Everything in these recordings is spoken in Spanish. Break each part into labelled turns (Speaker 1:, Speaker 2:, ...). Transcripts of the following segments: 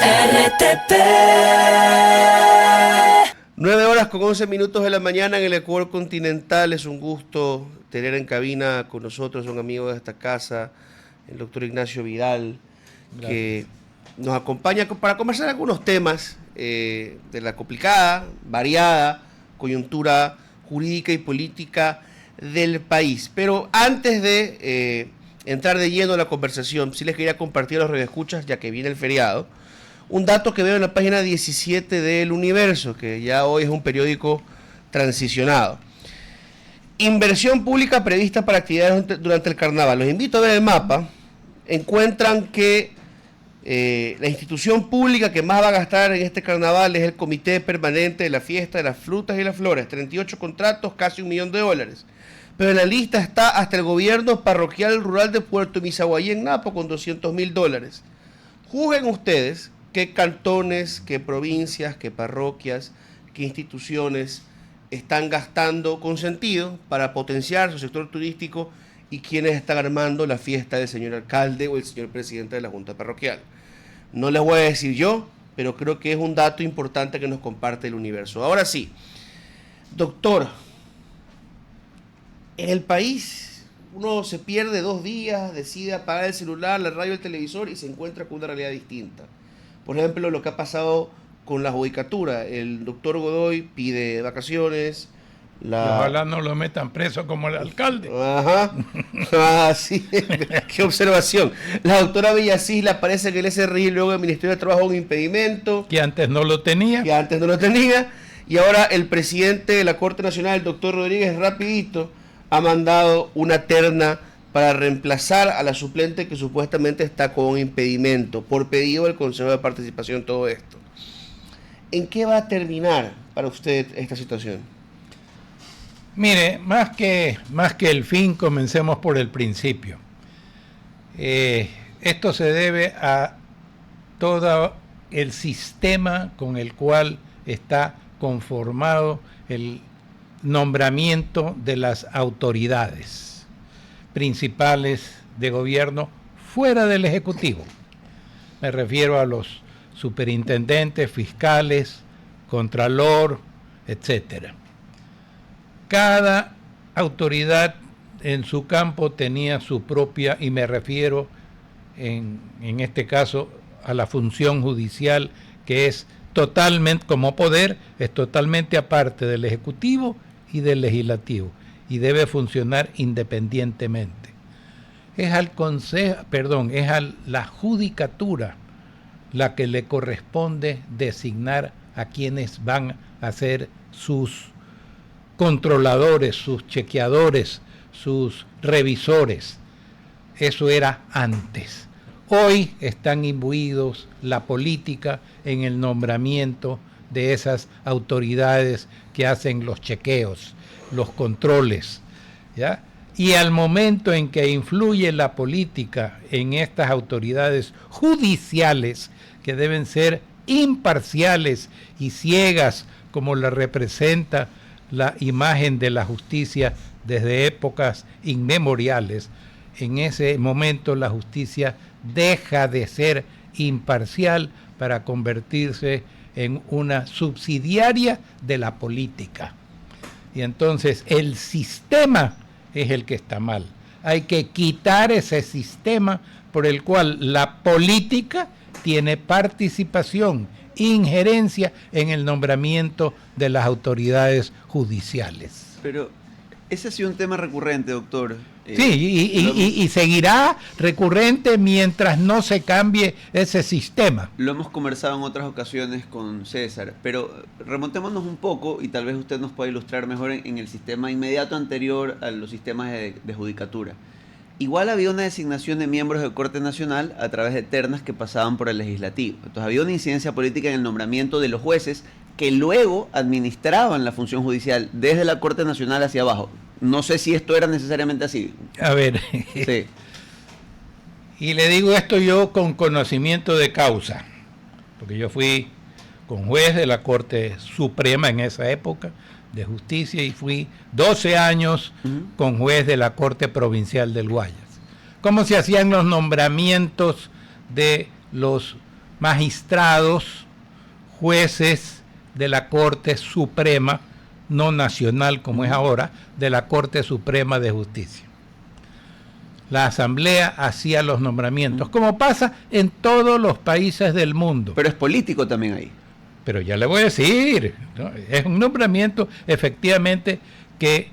Speaker 1: RTP.
Speaker 2: 9:11 de la mañana en el Ecuador continental. Es un gusto tener en cabina con nosotros un amigo de esta casa, el doctor Ignacio Vidal, que nos acompaña para conversar algunos temas de la complicada, variada coyuntura jurídica y política del país. Pero antes de entrar de lleno a la conversación, sí les quería compartir a los radioescuchas, ya que viene el feriado, un dato que veo en la página 17 del Universo, que ya hoy es un periódico transicionado. Inversión pública prevista para actividades durante el carnaval. Los invito a ver el mapa. Encuentran que la institución pública que más va a gastar en este carnaval es el Comité Permanente de la Fiesta de las Frutas y las Flores. 38 contratos, casi $1 millón. Pero en la lista está hasta el gobierno parroquial rural de Puerto Misaguayí en Napo con $200.000. Juzguen ustedes qué cantones, qué provincias, qué parroquias, qué instituciones están gastando con sentido para potenciar su sector turístico y quienes están armando la fiesta del señor alcalde o el señor presidente de la Junta Parroquial. No les voy a decir yo, pero creo que es un dato importante que nos comparte el Universo. Ahora sí, doctor, en el país uno se pierde 2 días, decide apagar el celular, la radio, el televisor y se encuentra con una realidad distinta. Por ejemplo, lo que ha pasado con la judicatura. El doctor Godoy pide vacaciones.
Speaker 3: Ojalá no lo metan preso como el alcalde.
Speaker 2: Ajá. Ah, sí. Qué observación. La doctora Villasisla parece que el SRI y luego el Ministerio de Trabajo un impedimento.
Speaker 3: Que antes no lo tenía.
Speaker 2: Y ahora el presidente de la Corte Nacional, el doctor Rodríguez, rapidito, ha mandado una terna para reemplazar a la suplente que supuestamente está con un impedimento, por pedido del Consejo de Participación, todo esto. ¿En qué va a terminar para usted esta situación?
Speaker 3: Mire, más que el fin, comencemos por el principio. Esto se debe a todo el sistema con el cual está conformado el nombramiento de las autoridades principales de gobierno fuera del Ejecutivo. Me refiero a los superintendentes, fiscales, contralor, etcétera. Cada autoridad en su campo tenía su propia, y me refiero en este caso a la función judicial, que es totalmente, como poder, es totalmente aparte del Ejecutivo y del Legislativo, y debe funcionar independientemente. Es a la judicatura la que le corresponde designar a quienes van a ser sus controladores, sus chequeadores, sus revisores. Eso era antes. Hoy están imbuidos la política en el nombramiento de esas autoridades que hacen los chequeos, los controles, ¿ya? Y al momento en que influye la política en estas autoridades judiciales, que deben ser imparciales y ciegas, como la representa la imagen de la justicia desde épocas inmemoriales, en ese momento la justicia deja de ser imparcial para convertirse en una subsidiaria de la política. Y entonces el sistema es el que está mal. Hay que quitar ese sistema por el cual la política tiene participación, injerencia en el nombramiento de las autoridades judiciales.
Speaker 4: Pero ese ha sido un tema recurrente, doctor.
Speaker 3: Sí, y seguirá recurrente mientras no se cambie ese sistema.
Speaker 4: Lo hemos conversado en otras ocasiones con César, pero remontémonos un poco y tal vez usted nos pueda ilustrar mejor en el sistema inmediato anterior a los sistemas de judicatura. Igual había una designación de miembros de Corte Nacional a través de ternas que pasaban por el Legislativo. Entonces había una incidencia política en el nombramiento de los jueces que luego administraban la función judicial desde la Corte Nacional hacia abajo. No sé si esto era necesariamente así.
Speaker 3: A ver,
Speaker 4: sí.
Speaker 3: Y le digo esto yo con conocimiento de causa, porque yo fui con juez de la Corte Suprema en esa época de Justicia y fui 12 años con juez de la Corte Provincial del Guayas. ¿Cómo se hacían los nombramientos de los magistrados, jueces de la Corte Suprema, no nacional como es ahora, de la Corte Suprema de Justicia. La Asamblea hacía los nombramientos, como pasa en todos los países del mundo.
Speaker 4: Pero es político también ahí.
Speaker 3: Pero ya le voy a decir, ¿no? Es un nombramiento efectivamente que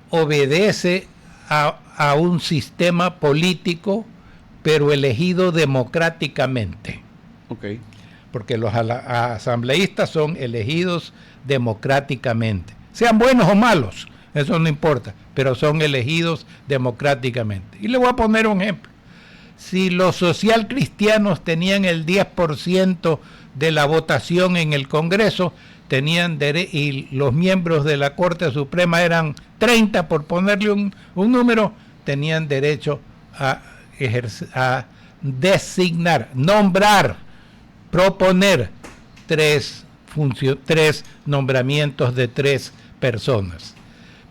Speaker 3: obedece a un sistema político, pero elegido democráticamente.
Speaker 4: Okay.
Speaker 3: Porque los asambleístas son elegidos democráticamente. Sean buenos o malos, eso no importa, pero son elegidos democráticamente. Y le voy a poner un ejemplo. Si los socialcristianos tenían el 10% de la votación en el Congreso, y los miembros de la Corte Suprema eran 30, por ponerle un número, tenían derecho a designar, nombrar, proponer tres nombramientos de 3 personas.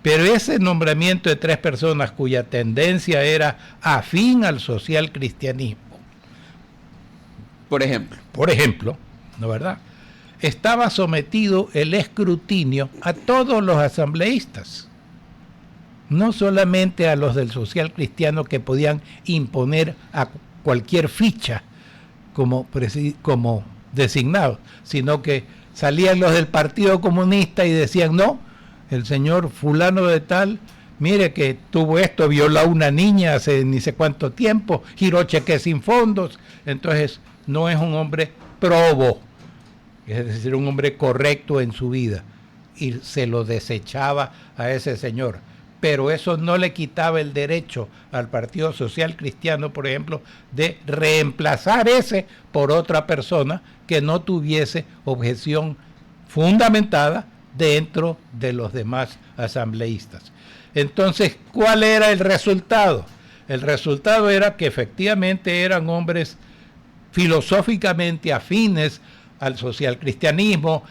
Speaker 3: Pero ese nombramiento de 3 personas cuya tendencia era afín al socialcristianismo,
Speaker 4: por
Speaker 3: ejemplo, ¿no verdad?, estaba sometido el escrutinio a todos los asambleístas, no solamente a los del social cristiano, que podían imponer a cualquier ficha como designados, sino que salían los del Partido Comunista y decían: no, el señor fulano de tal, mire que tuvo esto, violó a una niña hace ni sé cuánto tiempo, giró cheques sin fondos, entonces no es un hombre probo, es decir, un hombre correcto en su vida, y se lo desechaba a ese señor. Pero eso no le quitaba el derecho al Partido Social Cristiano, por ejemplo, de reemplazar ese por otra persona que no tuviese objeción fundamentada dentro de los demás asambleístas. Entonces, ¿cuál era el resultado? El resultado era que efectivamente eran hombres filosóficamente afines al socialcristianismo,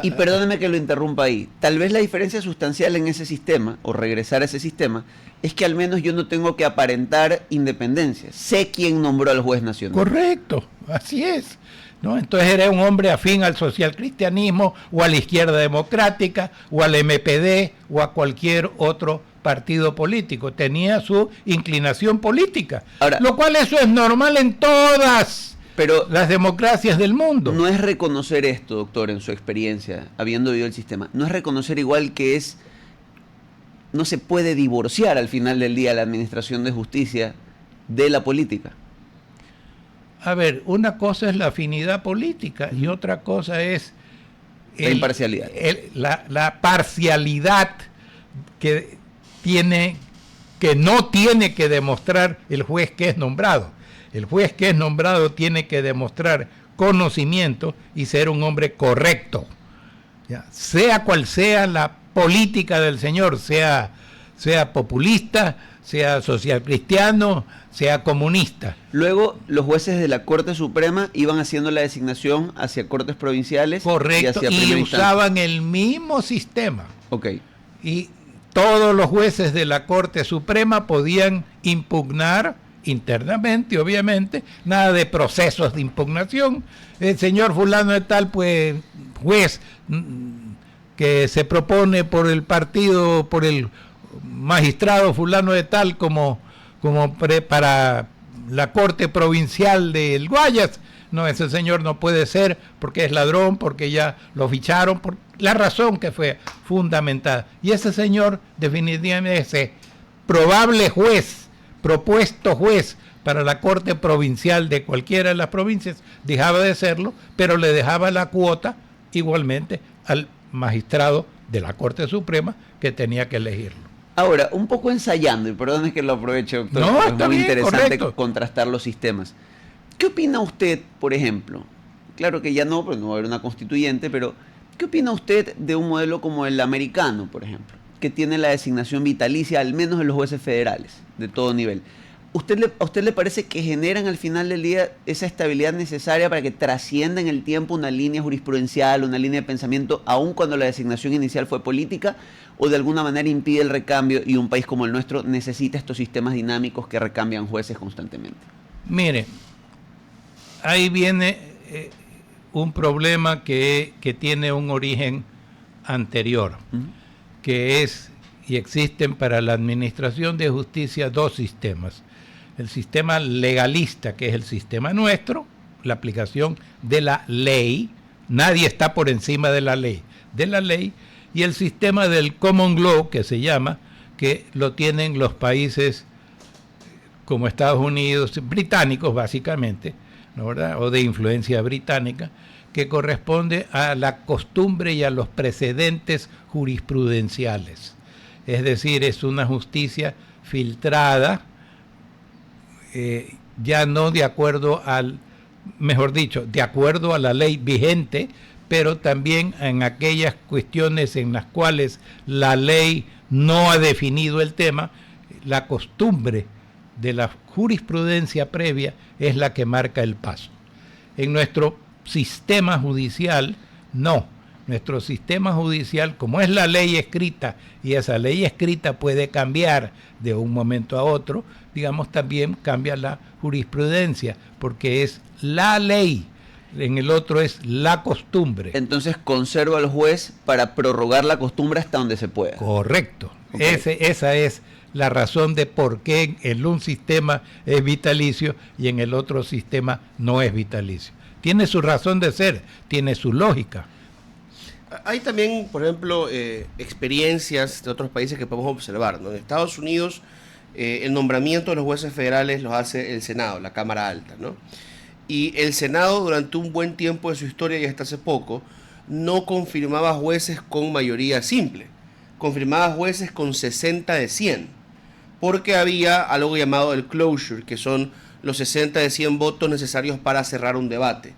Speaker 4: Y perdóneme que lo interrumpa ahí. Tal vez la diferencia sustancial en ese sistema, o regresar a ese sistema, es que al menos yo no tengo que aparentar independencia. Sé quién nombró al juez nacional.
Speaker 3: Correcto, así es, ¿no? Entonces era un hombre afín al socialcristianismo, o a la izquierda democrática, o al MPD, o a cualquier otro partido político. Tenía su inclinación política. Ahora, lo cual eso es normal en todas las democracias del mundo.
Speaker 4: No es reconocer esto, doctor, en su experiencia, habiendo vivido el sistema, no es reconocer igual que no se puede divorciar al final del día la administración de justicia de la política.
Speaker 3: A ver, una cosa es la afinidad política y otra cosa es
Speaker 4: la imparcialidad.
Speaker 3: La parcialidad que no tiene que demostrar el juez que es nombrado. El juez que es nombrado tiene que demostrar conocimiento y ser un hombre correcto, ¿ya? Sea cual sea la política del señor, sea populista, sea socialcristiano, sea comunista.
Speaker 4: Luego, los jueces de la Corte Suprema iban haciendo la designación hacia cortes provinciales.
Speaker 3: Correcto, y usaban el mismo sistema.
Speaker 4: Ok.
Speaker 3: Y todos los jueces de la Corte Suprema podían impugnar internamente, obviamente, nada de procesos de impugnación. El señor fulano de tal, pues, juez que se propone por el partido, por el magistrado fulano de tal como para la Corte Provincial del Guayas, no, ese señor no puede ser porque es ladrón, porque ya lo ficharon, por la razón que fue fundamentada. Y ese señor definitivamente, ese probable juez, propuesto juez para la Corte Provincial de cualquiera de las provincias, dejaba de serlo, pero le dejaba la cuota igualmente al magistrado de la Corte Suprema que tenía que elegirlo.
Speaker 4: Ahora, un poco ensayando, y perdón que lo aproveche, doctor,
Speaker 3: no,
Speaker 4: es muy
Speaker 3: bien,
Speaker 4: interesante
Speaker 3: correcto.
Speaker 4: Contrastar los sistemas. ¿Qué opina usted, por ejemplo? Claro que ya no, porque no va a haber una constituyente, pero ¿qué opina usted de un modelo como el americano, por ejemplo, que tiene la designación vitalicia, al menos en los jueces federales, de todo nivel? ¿A usted le parece que generan al final del día esa estabilidad necesaria para que trascienda en el tiempo una línea jurisprudencial, una línea de pensamiento, aun cuando la designación inicial fue política, o de alguna manera impide el recambio y un país como el nuestro necesita estos sistemas dinámicos que recambian jueces constantemente?
Speaker 3: Mire, ahí viene un problema que tiene un origen anterior, que es, y existen para la administración de justicia dos sistemas. El sistema legalista, que es el sistema nuestro, la aplicación de la ley, nadie está por encima de la ley, y el sistema del common law, que se llama, que lo tienen los países como Estados Unidos, británicos básicamente, ¿no, verdad? O de influencia británica, que corresponde a la costumbre y a los precedentes jurisprudenciales. Es decir, es una justicia filtrada, ya no de acuerdo de acuerdo a la ley vigente, pero también en aquellas cuestiones en las cuales la ley no ha definido el tema, la costumbre de la jurisprudencia previa es la que marca el paso. En nuestro sistema judicial, no. Nuestro sistema judicial, como es la ley escrita, y esa ley escrita puede cambiar de un momento a otro, digamos, también cambia la jurisprudencia, porque es la ley. En el otro es la costumbre.
Speaker 4: Entonces conserva al juez para prorrogar la costumbre hasta donde se pueda.
Speaker 3: Correcto.
Speaker 4: Okay.
Speaker 3: Esa es la razón de por qué en un sistema es vitalicio y en el otro sistema no es vitalicio. Tiene su razón de ser, tiene su lógica.
Speaker 2: Hay también, por ejemplo, experiencias de otros países que podemos observar, ¿no? En Estados Unidos, el nombramiento de los jueces federales los hace el Senado, la Cámara Alta, ¿no? Y el Senado, durante un buen tiempo de su historia y hasta hace poco, no confirmaba jueces con mayoría simple, confirmaba jueces con 60 de 100, porque había algo llamado el closure, que son los 60 de 100 votos necesarios para cerrar un debate.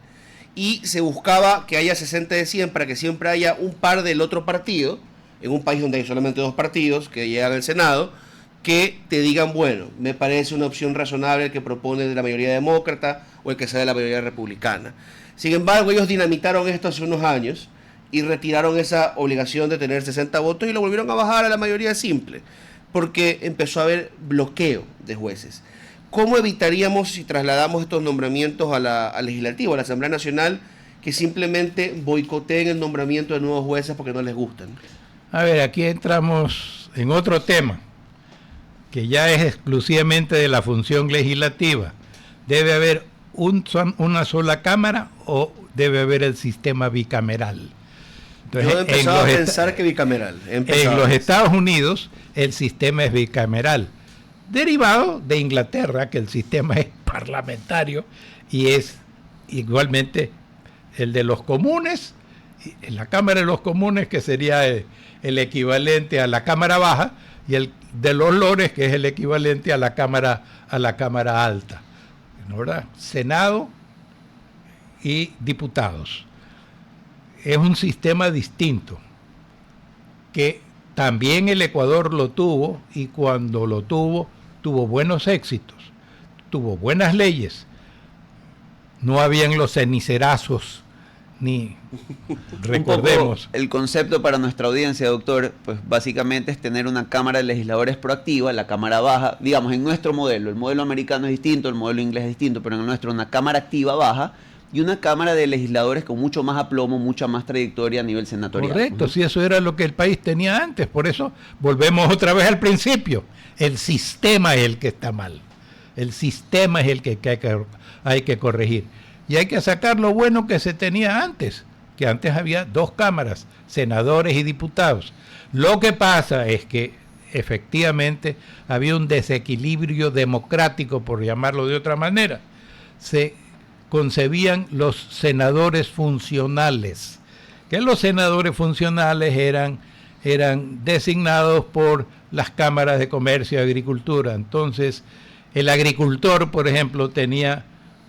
Speaker 2: Y se buscaba que haya 60 de 100 para que siempre haya un par del otro partido, en un país donde hay solamente dos partidos que llegan al Senado, que te digan, bueno, me parece una opción razonable el que propone de la mayoría demócrata o el que sea de la mayoría republicana. Sin embargo, ellos dinamitaron esto hace unos años y retiraron esa obligación de tener 60 votos y lo volvieron a bajar a la mayoría simple, porque empezó a haber bloqueo de jueces. ¿Cómo evitaríamos, si trasladamos estos nombramientos al legislativo, a la Asamblea Nacional, que simplemente boicoteen el nombramiento de nuevos jueces porque no les gustan?
Speaker 3: A ver, aquí entramos en otro tema, que ya es exclusivamente de la función legislativa. ¿Debe haber una sola Cámara o debe haber el sistema bicameral?
Speaker 2: Entonces, yo he empezado a pensar que bicameral.
Speaker 3: En los Estados Unidos el sistema es bicameral, derivado de Inglaterra, que el sistema es parlamentario y es igualmente el de los comunes, en la Cámara de los Comunes, que sería el equivalente a la Cámara Baja, y el de los Lores, que es el equivalente a la Cámara Alta, ¿no, verdad? Senado y diputados. Es un sistema distinto, que también el Ecuador lo tuvo, y cuando lo tuvo buenos éxitos, tuvo buenas leyes, no habían los cenicerazos, ni recordemos.
Speaker 4: El concepto para nuestra audiencia, doctor, pues básicamente es tener una Cámara de Legisladores proactiva, la Cámara Baja, digamos, en nuestro modelo, el modelo americano es distinto, el modelo inglés es distinto, pero en el nuestro una Cámara activa baja y una Cámara de Legisladores con mucho más aplomo, mucha más trayectoria a nivel senatorial.
Speaker 3: Correcto, sí, eso era lo que el país tenía antes, por eso volvemos otra vez al principio. El sistema es el que está mal, el sistema es el que hay que corregir. Y hay que sacar lo bueno que se tenía antes, que antes había dos cámaras, senadores y diputados. Lo que pasa es que efectivamente había un desequilibrio democrático, por llamarlo de otra manera. Se concebían los senadores funcionales, que los senadores funcionales eran designados por las cámaras de comercio y agricultura. Entonces, el agricultor, por ejemplo, tenía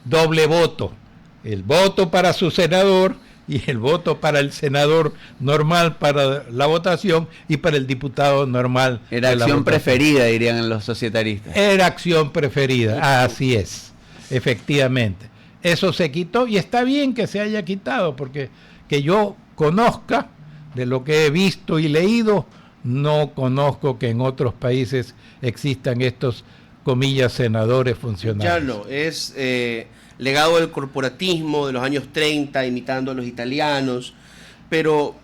Speaker 3: doble voto. El voto para su senador y el voto para el senador normal para la votación y para el diputado normal.
Speaker 4: Era acción preferida, dirían los societaristas.
Speaker 3: Era acción preferida, así es, efectivamente. Eso se quitó y está bien que se haya quitado, porque que yo conozca, de lo que he visto y leído, no conozco que en otros países existan estos, comillas, senadores funcionales.
Speaker 2: Ya no, es... legado del corporatismo de los años 30, imitando a los italianos. Pero,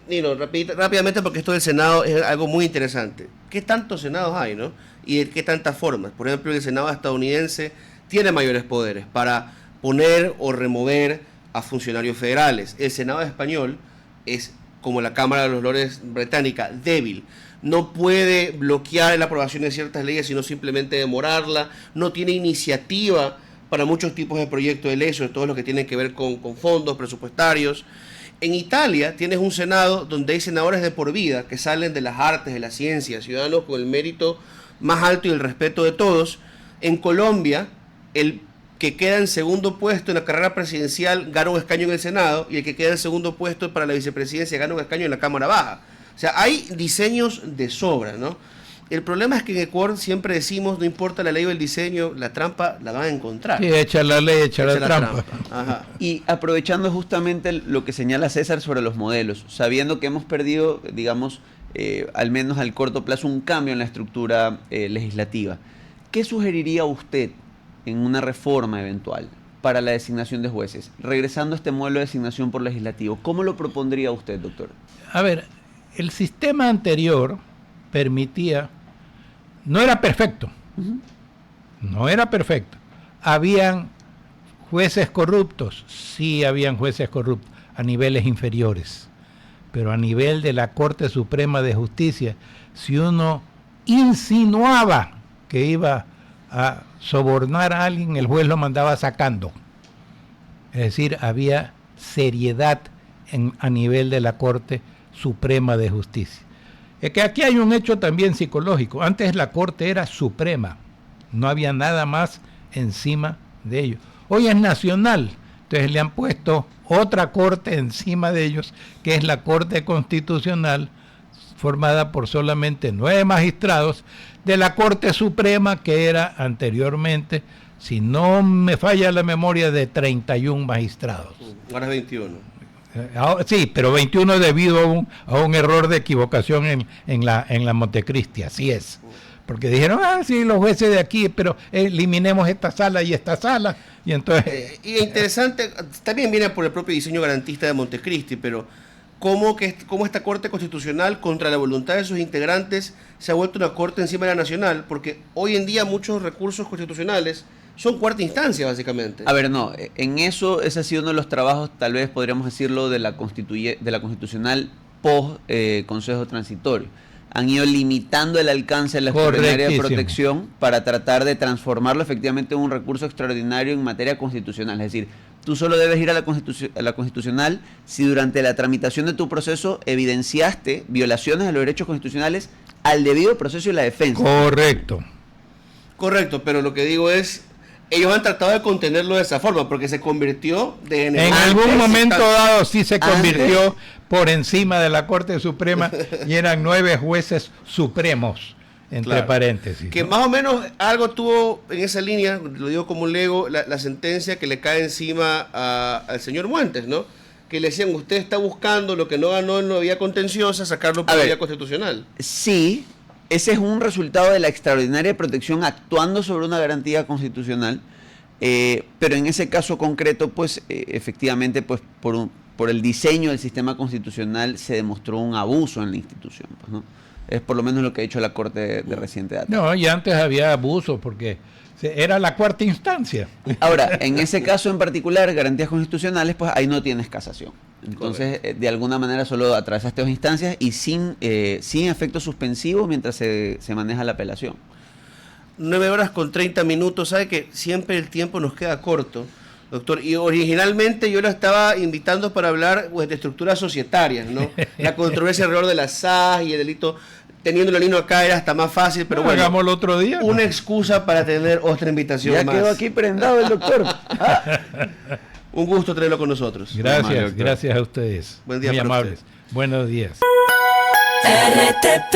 Speaker 2: Nino, rápidamente, porque esto del Senado es algo muy interesante. ¿Qué tantos senados hay, no? Y de qué tantas formas. Por ejemplo, el Senado estadounidense tiene mayores poderes para poner o remover a funcionarios federales. El Senado español es, como la Cámara de los Lores británica, débil. No puede bloquear la aprobación de ciertas leyes, sino simplemente demorarla. No tiene iniciativa para muchos tipos de proyectos de ley, sobre todo los que tienen que ver con fondos presupuestarios. En Italia tienes un Senado donde hay senadores de por vida que salen de las artes, de la ciencia, ciudadanos con el mérito más alto y el respeto de todos. En Colombia, el que queda en segundo puesto en la carrera presidencial gana un escaño en el Senado, y el que queda en segundo puesto para la vicepresidencia gana un escaño en la Cámara Baja. O sea, hay diseños de sobra, ¿no? El problema es que en Ecuador siempre decimos, no importa la ley o el diseño, la trampa la van a encontrar.
Speaker 3: Sí, echa la ley, echa la trampa.
Speaker 4: Ajá. Y aprovechando justamente lo que señala César sobre los modelos, sabiendo que hemos perdido, digamos, al menos al corto plazo, un cambio en la estructura legislativa, ¿qué sugeriría usted en una reforma eventual para la designación de jueces? Regresando a este modelo de designación por legislativo, ¿cómo lo propondría usted, doctor?
Speaker 3: A ver, el sistema anterior permitía, no era perfecto, no era perfecto. Habían jueces corruptos, sí habían jueces corruptos a niveles inferiores, pero a nivel de la Corte Suprema de Justicia, si uno insinuaba que iba a sobornar a alguien, el juez lo mandaba sacando. Es decir, había seriedad a nivel de la Corte Suprema de Justicia. Es que aquí hay un hecho también psicológico. Antes la Corte era suprema, no había nada más encima de ellos. Hoy es nacional, entonces le han puesto otra corte encima de ellos, que es la Corte Constitucional, formada por solamente 9 magistrados de la Corte Suprema, que era anteriormente, si no me falla la memoria, de 31 magistrados.
Speaker 2: Ahora es 21.
Speaker 3: Sí, pero 21 debido a un error de equivocación en la Montecristi, así es. Porque dijeron, sí, los jueces de aquí, pero eliminemos esta sala y esta sala. Y entonces...
Speaker 2: y interesante, también viene por el propio diseño garantista de Montecristi, pero cómo esta Corte Constitucional, contra la voluntad de sus integrantes, se ha vuelto una corte encima de la nacional, porque hoy en día muchos recursos constitucionales son cuarta instancia, básicamente.
Speaker 4: A ver, no, en eso, ese ha sido uno de los trabajos, tal vez podríamos decirlo, de la constitucional post Consejo Transitorio. Han ido limitando el alcance de la extraordinaria protección para tratar de transformarlo efectivamente en un recurso extraordinario en materia constitucional. Es decir, tú solo debes ir a la constitucional si durante la tramitación de tu proceso evidenciaste violaciones de los derechos constitucionales al debido proceso y la defensa.
Speaker 2: Correcto, pero lo que digo es... Ellos han tratado de contenerlo de esa forma, porque se convirtió de
Speaker 3: en algún momento dado sí se convirtió por encima de la Corte Suprema y eran 9 jueces supremos, entre paréntesis.
Speaker 2: Que más o menos algo tuvo en esa línea, lo digo como un lego, la sentencia que le cae encima al señor Muentes, ¿no? Que le decían, usted está buscando lo que no ganó en la vía contenciosa, sacarlo por la vía constitucional.
Speaker 4: Sí. Ese es un resultado de la extraordinaria protección actuando sobre una garantía constitucional, pero en ese caso concreto, pues efectivamente, pues por el diseño del sistema constitucional se demostró un abuso en la institución, pues, ¿no? Es por lo menos lo que ha hecho la Corte de reciente data.
Speaker 3: No, y antes había abuso porque era la cuarta instancia.
Speaker 4: Ahora, en ese caso en particular, garantías constitucionales, pues ahí no tienes casación. Entonces, de alguna manera solo atravesaste 2 instancias y sin efecto suspensivo mientras se maneja la apelación.
Speaker 2: 9 horas con 30 minutos, ¿sabe que siempre el tiempo nos queda corto, doctor? Y originalmente yo lo estaba invitando para hablar, pues, de estructuras societarias, ¿no? La controversia alrededor de la SAS y el delito, teniendo el lino acá era hasta más fácil, pero bueno.
Speaker 3: Hagámoslo otro día.
Speaker 2: Una excusa para tener otra invitación
Speaker 4: ya
Speaker 2: más.
Speaker 4: Ya quedó aquí prendado el doctor.
Speaker 2: Un gusto tenerlo con nosotros.
Speaker 3: Gracias a ustedes.
Speaker 2: Buen día.
Speaker 3: Muy amables. Buenos días.
Speaker 1: RTP